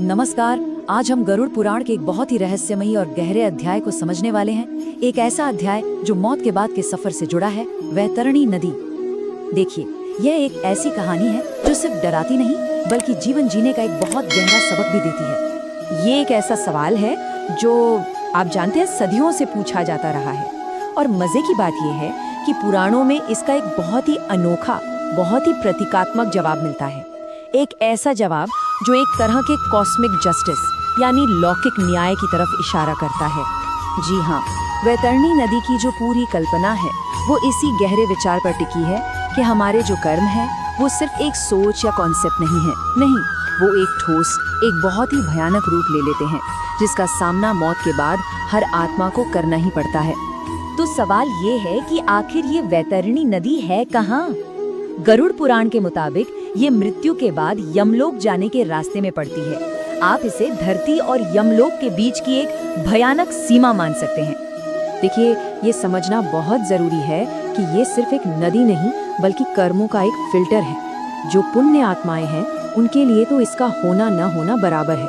नमस्कार। आज हम गरुड़ पुराण के एक बहुत ही रहस्यमयी और गहरे अध्याय को समझने वाले हैं। एक ऐसा अध्याय जो मौत के बाद के सफर से जुड़ा है, वैतरणी नदी। देखिए, यह एक ऐसी कहानी है जो सिर्फ डराती नहीं बल्कि जीवन जीने का एक बहुत गहरा सबक भी देती है। ये एक ऐसा सवाल है जो आप जानते हैं सदियों से पूछा जाता रहा है, और मजे की बात यह है कि पुराणों में इसका एक बहुत ही अनोखा, बहुत ही प्रतीकात्मक जवाब मिलता है। एक ऐसा जवाब जो एक तरह के कॉस्मिक जस्टिस यानी लौकिक न्याय की तरफ इशारा करता है। जी हाँ, वैतरणी नदी की जो पूरी कल्पना है वो इसी गहरे विचार पर टिकी है कि हमारे जो कर्म हैं वो सिर्फ एक सोच या कॉन्सेप्ट नहीं है। नहीं, वो एक ठोस, एक बहुत ही भयानक रूप ले लेते हैं जिसका सामना मौत के बाद हर आत्मा को करना ही पड़ता है। तो सवाल ये है कि आखिर ये वैतरणी नदी है कहाँ? गरुड़ पुराण के मुताबिक ये मृत्यु के बाद यमलोक जाने के रास्ते में पड़ती है। आप इसे धरती और यमलोक के बीच की एक भयानक सीमा मान सकते हैं। देखिए, ये समझना बहुत जरूरी है कि ये सिर्फ एक नदी नहीं बल्कि कर्मों का एक फिल्टर है। जो पुण्य आत्माएं हैं उनके लिए तो इसका होना न होना बराबर है,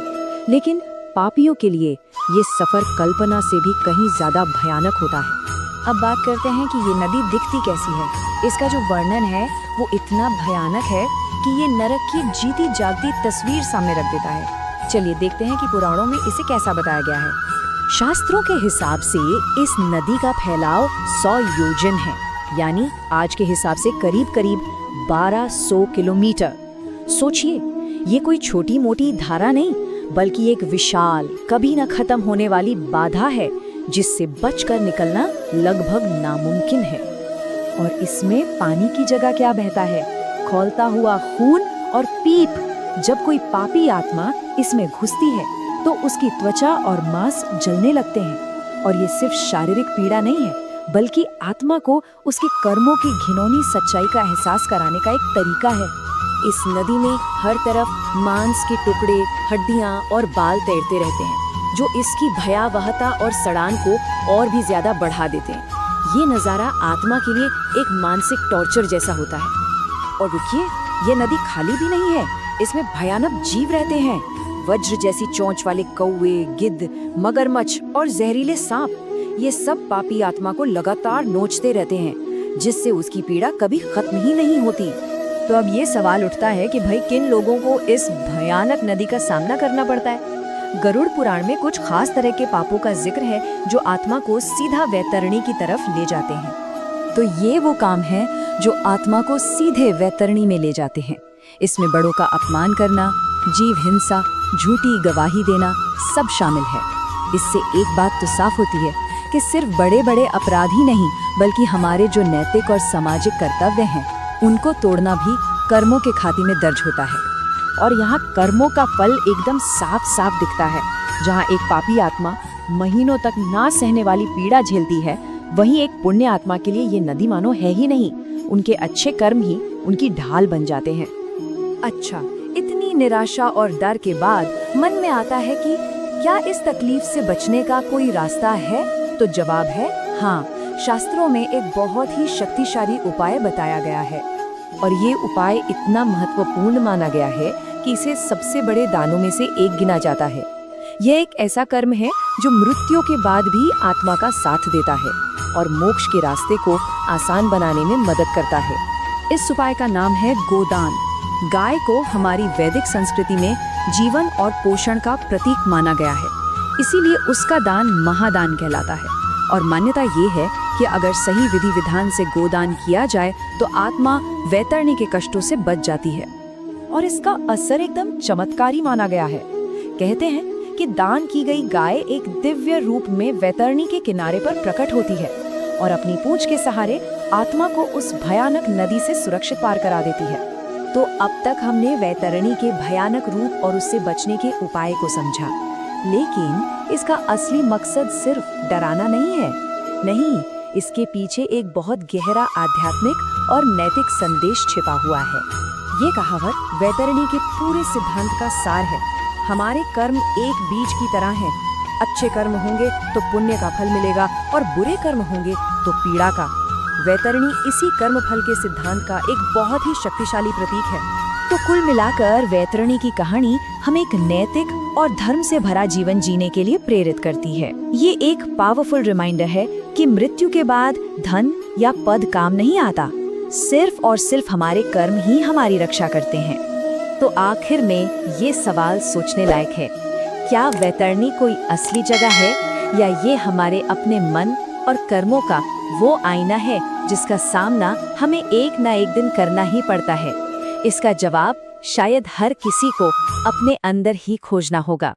लेकिन पापियों के लिए ये सफर कल्पना से भी कहीं ज्यादा भयानक होता है। अब बात करते हैं कि ये नदी दिखती कैसी है। इसका जो वर्णन है वो इतना भयानक है कि ये नरक की जीती जागती तस्वीर सामने रख देता है। चलिए देखते हैं कि पुराणों में इसे कैसा बताया गया है। शास्त्रों के हिसाब से इस नदी का फैलाव 100 योजन है, यानी आज के हिसाब से करीब करीब 1200 किलोमीटर। सोचिए, ये कोई छोटी मोटी धारा नहीं बल्कि एक विशाल, कभी न खत्म होने वाली बाधा है जिससे बचकर निकलना लगभग नामुमकिन है। और इसमें पानी की जगह क्या बहता है? खौलता हुआ खून और पीप। जब कोई पापी आत्मा इसमें घुसती है तो उसकी त्वचा और मांस जलने लगते हैं। और ये सिर्फ शारीरिक पीड़ा नहीं है बल्कि आत्मा को उसके कर्मों की घिनौनी सच्चाई का एहसास कराने का एक तरीका है। इस नदी में हर तरफ मांस के टुकड़े, हड्डियां और बाल तैरते रहते हैं जो इसकी भयावहता और सड़ान को और भी ज्यादा बढ़ा देते हैं। ये नज़ारा आत्मा के लिए एक मानसिक टॉर्चर जैसा होता है। और रुकिए, ये नदी खाली भी नहीं है, इसमें भयानक जीव रहते हैं। वज्र जैसी चोंच वाले कौवे, गिद्ध, मगरमच्छ और जहरीले सांप। ये सब पापी आत्मा को लगातार नोचते रहते हैं जिससे उसकी पीड़ा कभी खत्म ही नहीं होती। तो अब ये सवाल उठता है कि भाई किन लोगों को इस भयानक नदी का सामना करना पड़ता है? गरुड़ पुराण में कुछ खास तरह के पापों का जिक्र है जो आत्मा को सीधा वैतरणी की तरफ ले जाते हैं। तो ये वो काम है जो आत्मा को सीधे वैतरणी में ले जाते हैं। इसमें बड़ों का अपमान करना, जीव हिंसा, झूठी गवाही देना सब शामिल है। इससे एक बात तो साफ होती है कि सिर्फ बड़े बड़े अपराध ही नहीं बल्कि हमारे जो नैतिक और सामाजिक कर्तव्य हैं उनको तोड़ना भी कर्मों के खाते में दर्ज होता है। और यहाँ कर्मों का फल एकदम साफ साफ दिखता है। जहाँ एक पापी आत्मा महीनों तक ना सहने वाली पीड़ा झेलती है, वहीं एक पुण्य आत्मा के लिए ये नदी मानो है ही नहीं, उनके अच्छे कर्म ही उनकी ढाल बन जाते हैं। अच्छा, इतनी निराशा और डर के बाद मन में आता है कि क्या इस तकलीफ से बचने का कोई रास्ता है? तो जवाब है हाँ। शास्त्रों में एक बहुत ही शक्तिशाली उपाय बताया गया है और ये उपाय इतना महत्वपूर्ण माना गया है कि इसे सबसे बड़े दानों में से एक गिना जाता है। यह एक ऐसा कर्म है जो मृत्यु के बाद भी आत्मा का साथ देता है और मोक्ष के रास्ते को आसान बनाने में मदद करता है। इस उपाय का नाम है गोदान। गाय को हमारी वैदिक संस्कृति में जीवन और पोषण का प्रतीक माना गया है, इसीलिए उसका दान महादान कहलाता है। और मान्यता ये है कि अगर सही विधि विधान से गोदान किया जाए तो आत्मा वैतरणी के कष्टों से बच जाती है। और इसका असर एकदम चमत्कारी माना गया है। कहते हैं कि दान की गई गाय एक दिव्य रूप में वैतरणी के किनारे पर प्रकट होती है और अपनी पूंछ के सहारे आत्मा को उस भयानक नदी से सुरक्षित पार करा देती है। तो अब तक हमने वैतरणी के भयानक रूप और उससे बचने के उपाय को समझा, लेकिन इसका असली मकसद सिर्फ डराना नहीं है। नहीं, इसके पीछे एक बहुत गहरा आध्यात्मिक और नैतिक संदेश छिपा हुआ है। ये कहावत वैतरणी के पूरे सिद्धांत का सार है। हमारे कर्म एक बीज की तरह हैं। अच्छे कर्म होंगे तो पुण्य का फल मिलेगा और बुरे कर्म होंगे तो पीड़ा का। वैतरणी इसी कर्म फल के सिद्धांत का एक बहुत ही शक्तिशाली प्रतीक है। तो कुल मिलाकर वैतरणी की कहानी हमें एक नैतिक और धर्म से भरा जीवन जीने के लिए प्रेरित करती है। ये एक पावरफुल रिमाइंडर है कि मृत्यु के बाद धन या पद काम नहीं आता, सिर्फ और सिर्फ हमारे कर्म ही हमारी रक्षा करते हैं। तो आखिर में ये सवाल सोचने लायक है, क्या वैतरणी कोई असली जगह है या ये हमारे अपने मन और कर्मों का वो आईना है जिसका सामना हमें एक ना एक दिन करना ही पड़ता है? इसका जवाब शायद हर किसी को अपने अंदर ही खोजना होगा।